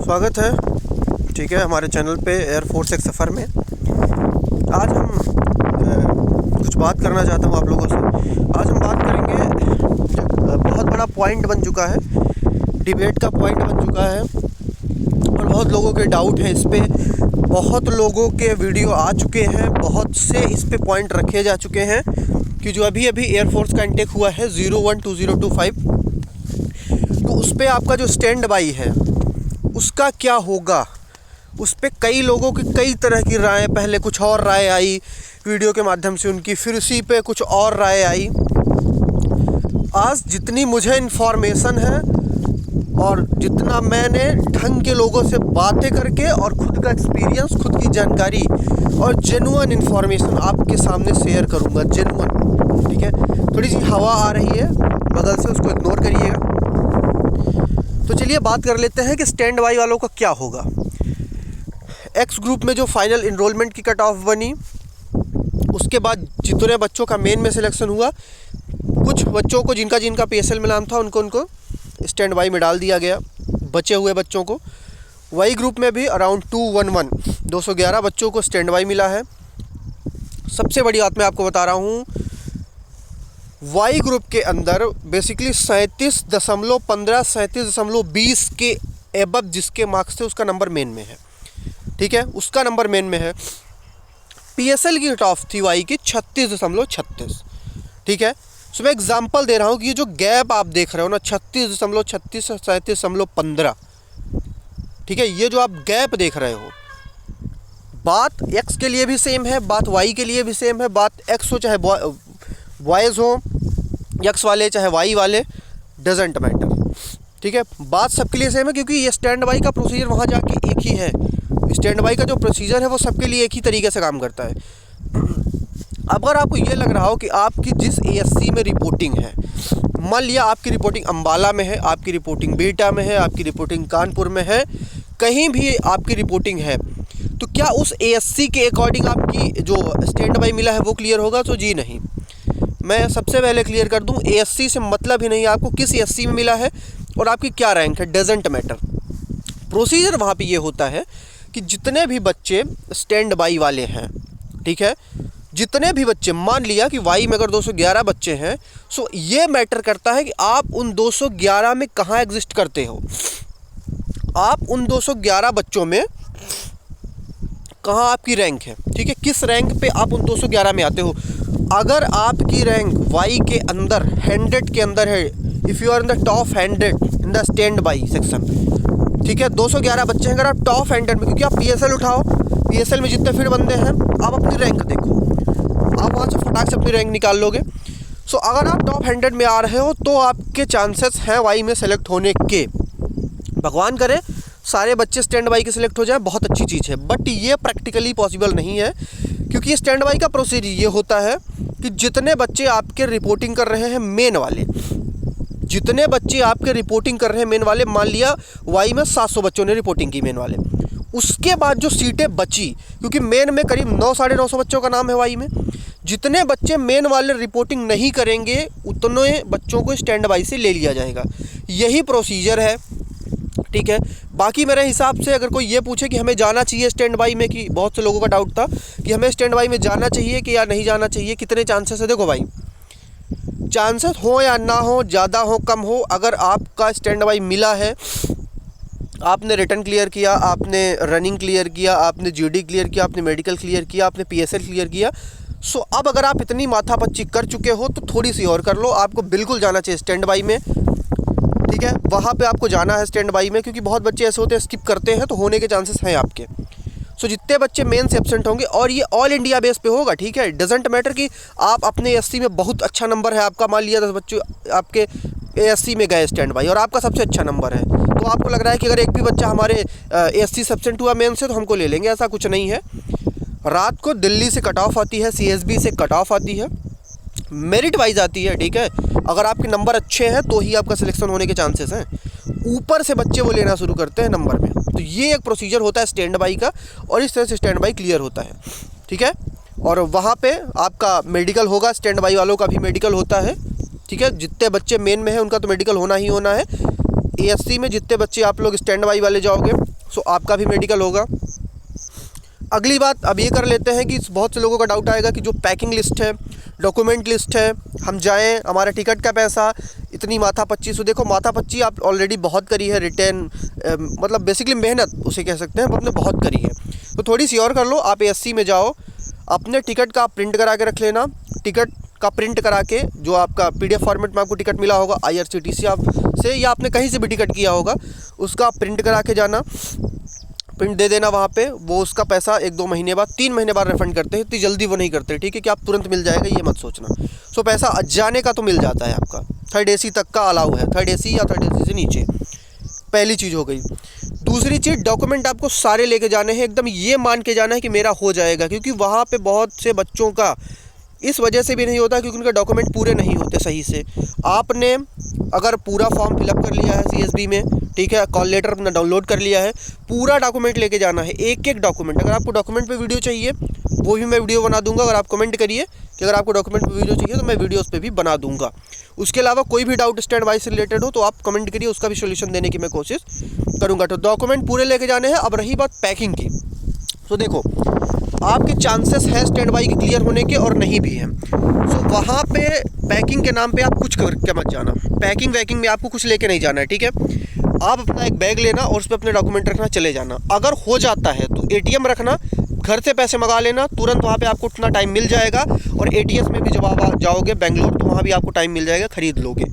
स्वागत है। ठीक है, हमारे चैनल पे एयरफोर्स एक सफ़र में आज हम कुछ बात करना चाहता हूँ आप लोगों से। आज हम बात करेंगे, बहुत बड़ा पॉइंट बन चुका है, डिबेट का पॉइंट बन चुका है और बहुत लोगों के डाउट हैं इस पे। बहुत लोगों के वीडियो आ चुके हैं, बहुत से इस पे पॉइंट रखे जा चुके हैं कि जो अभी एयरफोर्स का इंटेक हुआ है 012025, तो उस पे आपका जो स्टैंड बाई है उसका क्या होगा। उस पे कई लोगों की कई तरह की राय, पहले कुछ और राय आई वीडियो के माध्यम से उनकी, फिर उसी पे कुछ और राय आई। आज जितनी मुझे इन्फॉर्मेशन है और जितना मैंने ढंग के लोगों से बातें करके और खुद का एक्सपीरियंस, खुद की जानकारी और जेन्युइन इन्फॉर्मेशन आपके सामने शेयर करूंगा। जेन्युइन, ठीक है। थोड़ी सी हवा आ रही है बगल से, उसको इग्नोर करिएगा। तो चलिए बात कर लेते हैं कि स्टैंड बाई वालों का क्या होगा। एक्स ग्रुप में जो फाइनल इनरोलमेंट की कट ऑफ बनी, उसके बाद जितने बच्चों का मेन में सिलेक्शन हुआ, कुछ बच्चों को जिनका PSL में नाम था उनको स्टैंड बाई में डाल दिया गया, बचे हुए बच्चों को। वाई ग्रुप में भी अराउंड 211 बच्चों को स्टैंड बाई मिला है। सबसे बड़ी बात मैं आपको बता रहा हूँ, वाई ग्रुप के अंदर बेसिकली 37.15 37.20 के एबव जिसके मार्क्स थे उसका नंबर मेन में है, ठीक है, उसका नंबर मेन में है। PSL की कट ऑफ थी वाई की 36.36, ठीक है। सो मैं एग्जांपल दे रहा हूँ कि ये जो गैप आप देख रहे हो ना 36.36 से 37.15, ठीक है, ये जो आप गैप देख रहे हो, बात एक्स के लिए भी सेम है, बात वाई के लिए भी सेम है। बात एक्स हो चाहे बॉयज़ हो, एक्स वाले चाहे वाई वाले, डजेंट मैटर, ठीक है, बात सबके लिए सेम है। क्योंकि ये स्टैंड बाई का प्रोसीजर वहाँ जाके एक ही है। स्टैंड बाई का जो प्रोसीजर है वो सबके लिए एक ही तरीके से काम करता है। अगर आपको ये लग रहा हो कि आपकी जिस ASC में रिपोर्टिंग है, मान लिया आपकी रिपोर्टिंग अम्बाला में है, आपकी रिपोर्टिंग बिहटा में है, आपकी रिपोर्टिंग कानपुर में है, कहीं भी आपकी रिपोर्टिंग है, तो क्या उस ASC के अकॉर्डिंग आपकी जो स्टैंड बाई मिला है वो क्लियर होगा? तो जी नहीं। मैं सबसे पहले क्लियर कर दूं, ASC से मतलब ही नहीं है आपको किस ASC में मिला है और आपकी क्या रैंक है, डजेंट मैटर। प्रोसीजर वहाँ पे ये होता है कि जितने भी बच्चे स्टैंड बाई वाले हैं, ठीक है, जितने भी बच्चे, मान लिया कि वाई में अगर 211 बच्चे हैं, सो ये मैटर करता है कि आप उन 211 में कहाँ एग्जिस्ट करते हो। आप उन 211 बच्चों में कहाँ आपकी रैंक है, ठीक है, किस रैंक पे आप उन 211 में आते हो। अगर आपकी रैंक वाई के अंदर 100 के अंदर है, if you are in the top 100 in the stand by section, ठीक है, 211 बच्चे हैं, अगर आप टॉप 100 में, क्योंकि आप PSL उठाओ, PSL में जितने फिर बंदे हैं आप अपनी रैंक देखो, आप वहाँ से फटाक से अपनी रैंक निकाल लोगे। सो अगर आप टॉप 100 में आ रहे हो तो आपके चांसेस हैं वाई में सेलेक्ट होने के। भगवान करे सारे बच्चे स्टैंड बाई के सिलेक्ट हो जाए, बहुत अच्छी चीज़ है, बट ये प्रैक्टिकली पॉसिबल नहीं है। क्योंकि स्टैंड बाई का प्रोसीजर ये होता है कि जितने बच्चे आपके रिपोर्टिंग कर रहे हैं मेन वाले, जितने बच्चे आपके रिपोर्टिंग कर रहे हैं मेन वाले, मान लिया वाई में 700 बच्चों ने रिपोर्टिंग की मेन वाले, उसके बाद जो सीटें बची, क्योंकि मेन में करीब 900-950 बच्चों का नाम है वाई में, जितने बच्चे मेन वाले रिपोर्टिंग नहीं करेंगे उतने बच्चों को स्टैंड बाई से ले लिया जाएगा। यही प्रोसीजर है, ठीक है। बाकी मेरे हिसाब से अगर कोई ये पूछे कि हमें जाना चाहिए स्टैंड बाई में, कि बहुत से लोगों का डाउट था कि हमें स्टैंड बाई में जाना चाहिए कि या नहीं जाना चाहिए, कितने चांसेस है। देखो भाई, चांसेस हो या ना हो, ज़्यादा हो कम हो, अगर आपका स्टैंड बाई मिला है, आपने रिटर्न क्लियर किया, आपने रनिंग क्लियर किया, आपने GD क्लियर किया, आपने मेडिकल क्लियर किया, आपने PSL क्लियर किया, सो अब अगर आप इतनी माथापच्ची कर चुके हो तो थोड़ी सी और कर लो। आपको बिल्कुल जाना चाहिए स्टैंड बाई में, ठीक है, वहाँ पे आपको जाना है स्टैंड बाई में। क्योंकि बहुत बच्चे ऐसे होते हैं स्किप करते हैं, तो होने के चांसेस हैं आपके। सो जितने बच्चे मेन से एब्सेंट होंगे, और ये ऑल इंडिया बेस पे होगा, ठीक है, डजेंट मैटर कि आप अपने ASC में बहुत अच्छा नंबर है आपका, मान लिया 10 बच्चे आपके ASC में गए स्टैंड बाई और आपका सबसे अच्छा नंबर है, तो आपको लग रहा है कि अगर एक भी बच्चा हमारे ASC से एब्सेंट हुआ मेन से तो हमको ले लेंगे, ऐसा कुछ नहीं है। रात को दिल्ली से कट ऑफ आती है, CSB से कट ऑफ आती है, मेरिट वाइज आती है, ठीक है। अगर आपके नंबर अच्छे हैं तो ही आपका सिलेक्शन होने के चांसेस हैं। ऊपर से बच्चे वो लेना शुरू करते हैं नंबर में। तो ये एक प्रोसीजर होता है स्टैंड बाई का, और इस तरह से स्टैंड बाई क्लियर होता है, ठीक है। और वहाँ पे आपका मेडिकल होगा, स्टैंड बाई वालों का भी मेडिकल होता है, ठीक है। जितने बच्चे मेन में हैं उनका तो मेडिकल होना ही होना है। ASC में जितने बच्चे आप लोग स्टैंड बाई वाले जाओगे सो आपका भी मेडिकल होगा। अगली बात अब ये कर लेते हैं कि बहुत से लोगों का डाउट आएगा कि जो पैकिंग लिस्ट है, डॉक्यूमेंट लिस्ट है, हम जाएं, हमारा टिकट का पैसा इतनी माथापच्ची। सो देखो माथापच्ची आप ऑलरेडी बहुत करी है, रिटर्न मतलब बेसिकली मेहनत उसे कह सकते हैं, आपने बहुत करी है। तो थोड़ी सी और कर लो। आप ASC में जाओ, अपने टिकट का प्रिंट करा के रख लेना। टिकट का प्रिंट करा के जो आपका PDF फॉर्मेट में आपको टिकट मिला होगा IRCTC आप से या आपने कहीं से भी टिकट किया होगा, उसका प्रिंट करा के जाना, प्रिंट दे देना वहाँ पे। वो उसका पैसा 1-2 महीने बाद, 3 महीने बाद रिफंड करते हैं। इतनी जल्दी वो नहीं करते, ठीक है, कि आप तुरंत मिल जाएगा ये मत सोचना। सो पैसा जाने का तो मिल जाता है आपका। 3rd AC तक का अलाउ है, 3rd AC या 3rd AC से नीचे। पहली चीज़ हो गई। दूसरी चीज़, डॉक्यूमेंट आपको सारे लेके जाने हैं, एकदम ये मान के जाना है कि मेरा हो जाएगा, क्योंकि वहाँ पे बहुत से बच्चों का इस वजह से भी नहीं होता क्योंकि उनके डॉक्यूमेंट पूरे नहीं होते सही से। आपने अगर पूरा फॉर्म फिलअप कर लिया है CSB में, ठीक है, कॉल लेटर अपना डाउनलोड कर लिया है, पूरा डॉक्यूमेंट लेके जाना है, एक एक डॉक्यूमेंट। अगर आपको डॉक्यूमेंट पे वीडियो चाहिए वो भी मैं वीडियो बना दूंगा। अगर आप कमेंट करिए कि अगर आपको डॉक्यूमेंट पे वीडियो चाहिए तो मैं वीडियो उस पर भी बना दूंगा। उसके अलावा कोई भी डाउट स्टैंड बाई से रिलेटेड हो तो आप कमेंट करिए, उसका भी सोल्यूशन देने की मैं कोशिश करूँगा। तो डॉक्यूमेंट पूरे लेके जाने हैं। अब रही बात पैकिंग की, तो देखो आपके चांसेस हैं स्टैंड बाई के क्लियर होने के और नहीं भी हैं। सो वहाँ पे पैकिंग के नाम पे आप कुछ करके मत जाना। पैकिंग वैकिंग में आपको कुछ लेके नहीं जाना है, ठीक है। आप अपना एक बैग लेना और उस पर अपने डॉक्यूमेंट रखना, चले जाना। अगर हो जाता है तो ATM रखना, घर से पैसे मंगा लेना, तुरंत वहाँ पे आपको उतना टाइम मिल जाएगा। और ATS में भी जब आप जाओगे बेंगलोर तो वहाँ भी आपको टाइम मिल जाएगा, ख़रीद लोगे।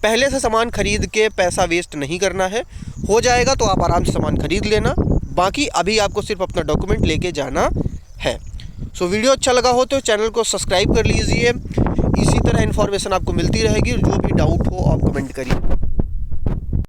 पहले से सामान ख़रीद के पैसा वेस्ट नहीं करना है। हो जाएगा तो आप आराम से सामान ख़रीद लेना, बाकी अभी आपको सिर्फ अपना डॉक्यूमेंट लेके जाना है। सो वीडियो अच्छा लगा हो तो चैनल को सब्सक्राइब कर लीजिए। इसी तरह इन्फॉर्मेशन आपको मिलती रहेगी। जो भी डाउट हो आप कमेंट करिए।